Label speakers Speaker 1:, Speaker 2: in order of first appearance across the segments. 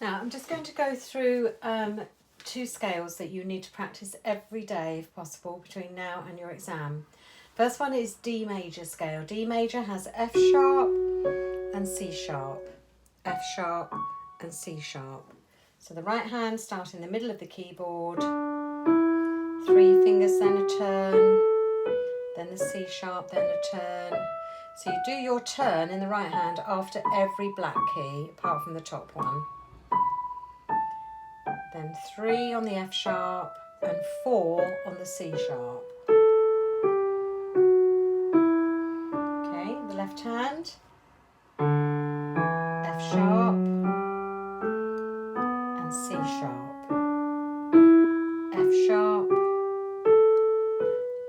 Speaker 1: Now I'm just going to go through two scales that you need to practice every day if possible between now and your exam. First one is D major scale. D major has F sharp and C sharp. F sharp and C sharp. So the right hand start in the middle of the keyboard, 3 fingers, then a turn, then the C sharp, then a turn. So you do your turn in the right hand after every black key, apart from the top one. Then 3 on the F sharp and 4 on the C sharp. Okay, the left hand, F sharp and C sharp. F sharp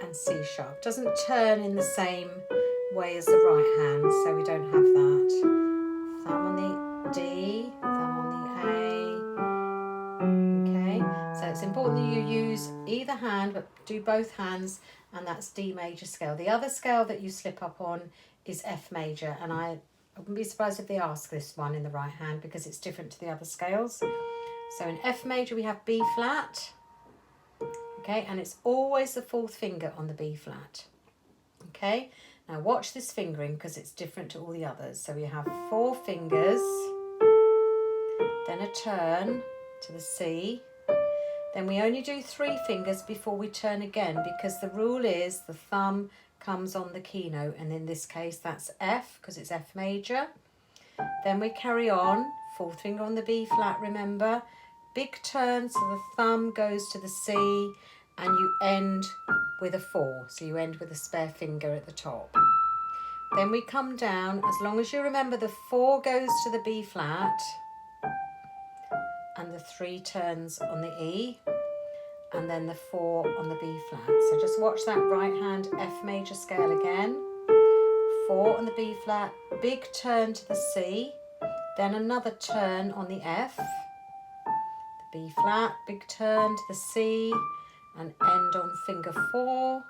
Speaker 1: and C sharp. Doesn't turn in the same way as the right hand, so we don't have that. Thumb on the D, thumb on the A. Okay, so it's important that you use either hand, but do both hands, and that's D major scale. The other scale that you slip up on is F major, and I wouldn't be surprised if they ask this one in the right hand because it's different to the other scales. So in F major we have B flat, okay, and it's always the 4th finger on the B flat. Okay, now watch this fingering because it's different to all the others. So we have 4 fingers, then a turn to the C. Then we only do 3 fingers before we turn again because the rule is the thumb comes on the keynote, and in this case that's F because it's F major. Then we carry on, 4th finger on the B flat, remember. Big turn, so the thumb goes to the C and you end with a 4. So you end with a spare finger at the top. Then we come down, as long as you remember the 4 goes to the B flat and the 3 turns on the E, and then the 4 on the B flat. So just watch that right hand F major scale again. 4 on the B flat, big turn to the C, then another turn on the F, the B flat, big turn to the C, and end on finger 4,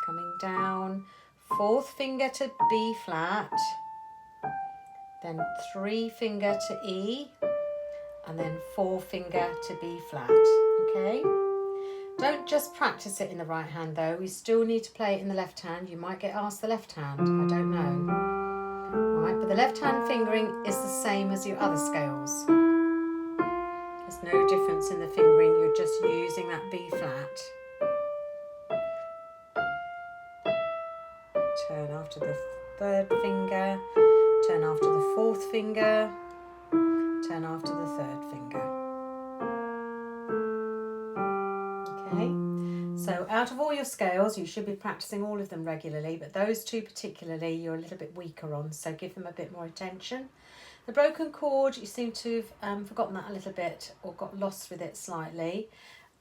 Speaker 1: coming down, 4th finger to B flat, then 3 finger to E, and then 4 finger to B flat, okay? Don't just practice it in the right hand though, we still need to play it in the left hand. You might get asked the left hand, I don't know. All right, but the left hand fingering is the same as your other scales. There's no difference in the fingering, you're just using that B flat. Turn after the 3rd finger, turn after the 4th finger, turn after the 3rd finger. Okay, so out of all your scales, you should be practicing all of them regularly, but those two particularly you're a little bit weaker on, so give them a bit more attention. The broken chord, you seem to have forgotten that a little bit or got lost with it slightly.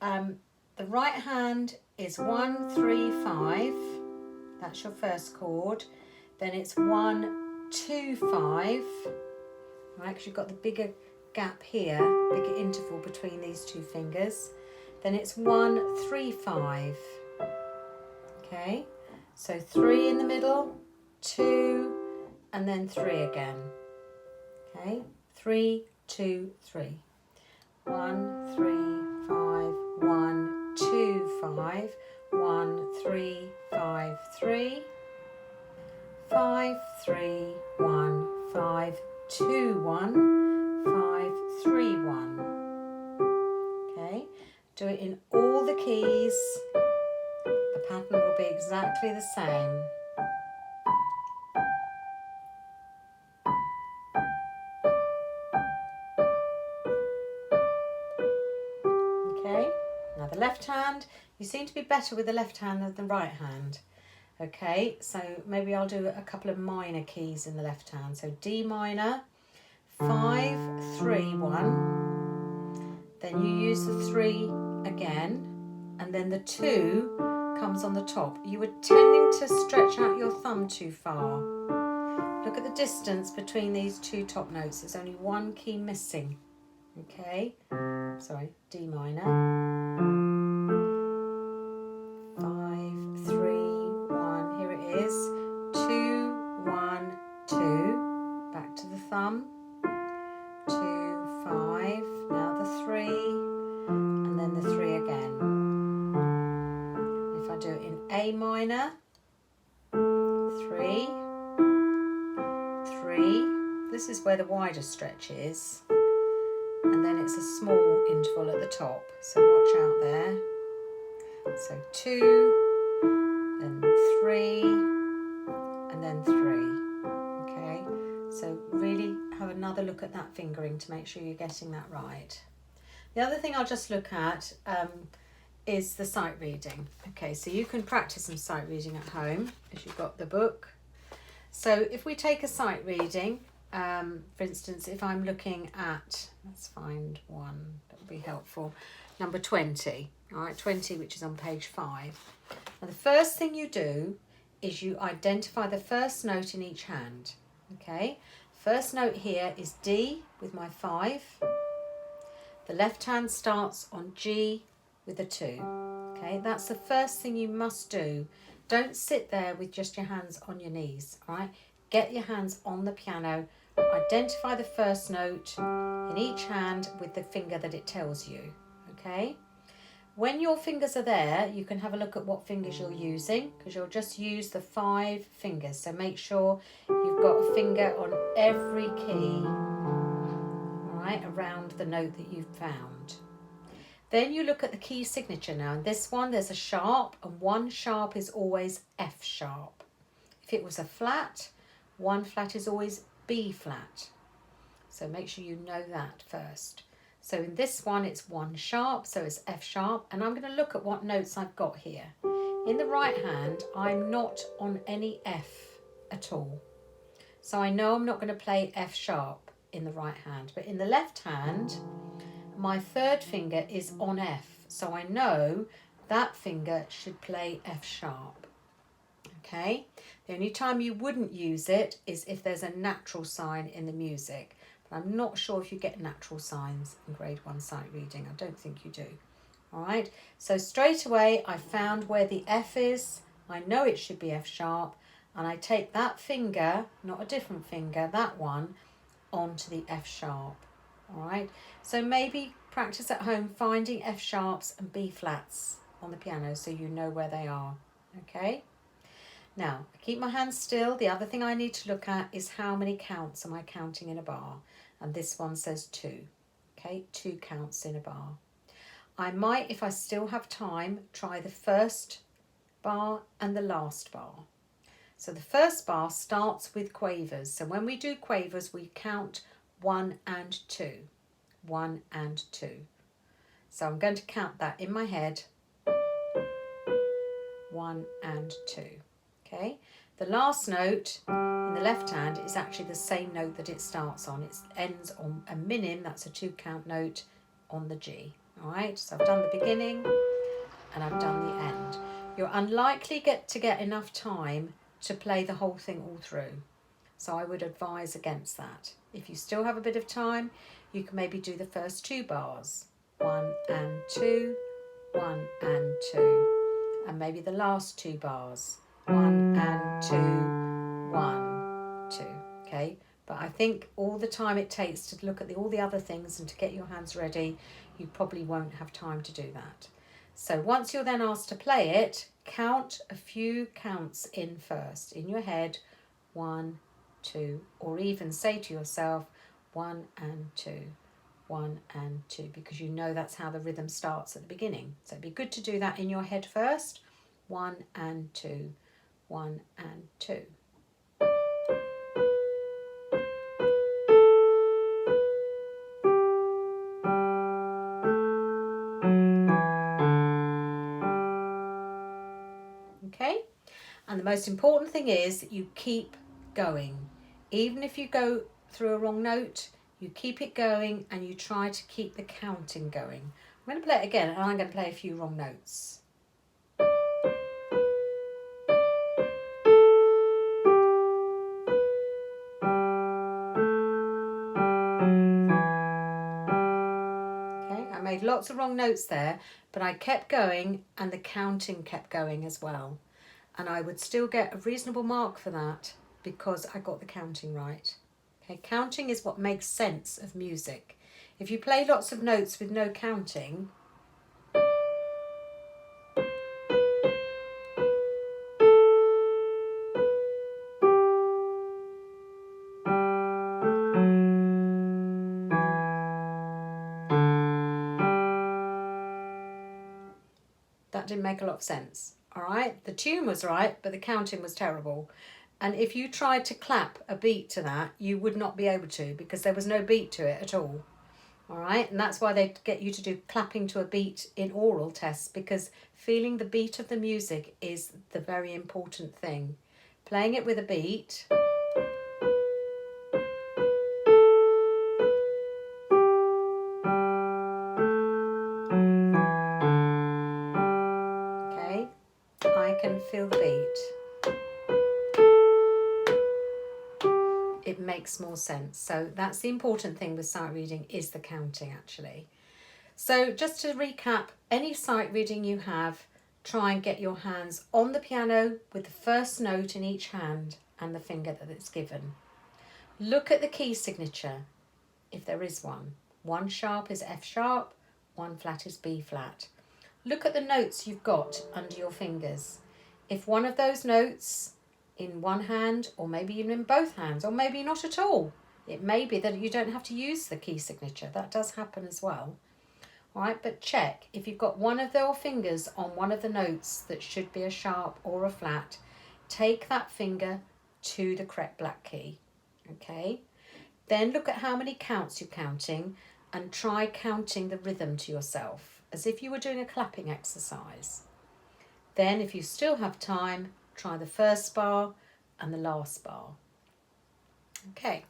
Speaker 1: The right hand is 1, 3, 5. That's your first chord. Then it's 1, 2, 5. Right, because you've got the bigger gap here, bigger interval between these 2 fingers. Then it's 1, 3, 5. Okay, so 3 in the middle, 2, and then 3 again. Okay, 3, 2, 3. 1, 3, 5, 1, 2, 5, 1, 3, 5, 3, 5, 3, 1, 5, 2, 1, 5, 3, 1. Okay, do it in all the keys. The pattern will be exactly the same. Okay, now the left hand, you seem to be better with the left hand than the right hand. Okay, so maybe I'll do a couple of minor keys in the left hand. So D minor, 5, 3, 1. Then you use the 3 again, and then the 2 comes on the top. You were tending to stretch out your thumb too far. Look at the distance between these 2 top notes. There's only 1 key missing. Okay, sorry, D minor. 5, 3, 1. Here it is. 2, 1, 2. Back to the thumb. 2, 5. A minor, 3, 3. This is where the wider stretch is. And then it's a small interval at the top. So watch out there. So 2, then 3, and then 3. Okay, so really have another look at that fingering to make sure you're getting that right. The other thing I'll just look at is the sight reading. Okay, so you can practice some sight reading at home as you've got the book. So if we take a sight reading, for instance, if I'm looking at, let's find one that would be helpful, number 20, all right, 20, which is on page 5. Now the first thing you do is you identify the first note in each hand, okay? First note here is D with my 5. The left hand starts on G with a 2, okay? That's the first thing you must do. Don't sit there with just your hands on your knees, all right? Get your hands on the piano, identify the first note in each hand with the finger that it tells you, okay? When your fingers are there, you can have a look at what fingers you're using, because you'll just use the 5 fingers. So make sure you've got a finger on every key, all right, around the note that you've found. Then you look at the key signature now. In this one, there's a sharp, and one sharp is always F sharp. If it was a flat, one flat is always B flat. So make sure you know that first. So in this one, it's one sharp, so it's F sharp. And I'm going to look at what notes I've got here. In the right hand, I'm not on any F at all. So I know I'm not going to play F sharp in the right hand. But in the left hand, my third finger is on F. So I know that finger should play F sharp. Okay? The only time you wouldn't use it is if there's a natural sign in the music. But I'm not sure if you get natural signs in grade 1 sight reading. I don't think you do. All right, so straight away I found where the F is. I know it should be F sharp, and I take that finger, not a different finger, that one, onto the F sharp. All right, so maybe practice at home finding F sharps and B flats on the piano so you know where they are. Okay. Now, I keep my hands still. The other thing I need to look at is how many counts am I counting in a bar. And this one says 2. Okay, 2 counts in a bar. I might, if I still have time, try the first bar and the last bar. So the first bar starts with quavers. So when we do quavers, we count 1 and 2. 1 and 2. So I'm going to count that in my head. 1 and 2. Okay, the last note in the left hand is actually the same note that it starts on. It ends on a minim, that's a 2 count note on the G. All right, so I've done the beginning and I've done the end. You're unlikely to get enough time to play the whole thing all through. So I would advise against that. If you still have a bit of time, you can maybe do the first 2 bars. 1 and 2, 1 and 2. And maybe the last 2 bars. 1 and 2, 1, 2, okay? But I think all the time it takes to look at all the other things and to get your hands ready, you probably won't have time to do that. So once you're then asked to play it, count a few counts in first, in your head, 1, 2, or even say to yourself, 1 and 2, 1 and 2, because you know that's how the rhythm starts at the beginning. So it'd be good to do that in your head first, 1 and 2. 1 and 2. Okay, and the most important thing is that you keep going. Even if you go through a wrong note, you keep it going and you try to keep the counting going. I'm going to play it again and I'm going to play a few wrong notes. Lots of wrong notes there, but I kept going and the counting kept going as well. And I would still get a reasonable mark for that because I got the counting right. Okay, counting is what makes sense of music. If you play lots of notes with no counting, that didn't make a lot of sense. All right, the tune was right, but the counting was terrible. And if you tried to clap a beat to that, you would not be able to, because there was no beat to it at all. All right, and that's why they get you to do clapping to a beat in oral tests, because feeling the beat of the music is the very important thing. Playing it with a beat. Okay, I can feel the beat. It makes more sense. So that's the important thing with sight reading, is the counting actually. So just to recap, any sight reading you have, try and get your hands on the piano with the first note in each hand and the finger that it's given. Look at the key signature, if there is one. One sharp is F sharp, one flat is B flat. Look at the notes you've got under your fingers. If one of those notes in one hand, or maybe even in both hands, or maybe not at all, it may be that you don't have to use the key signature. That does happen as well. All right, but check if you've got one of your fingers on one of the notes that should be a sharp or a flat, take that finger to the correct black key. Okay, then look at how many counts you're counting and try counting the rhythm to yourself as if you were doing a clapping exercise. Then if you still have time, try the first bar and the last bar. Okay.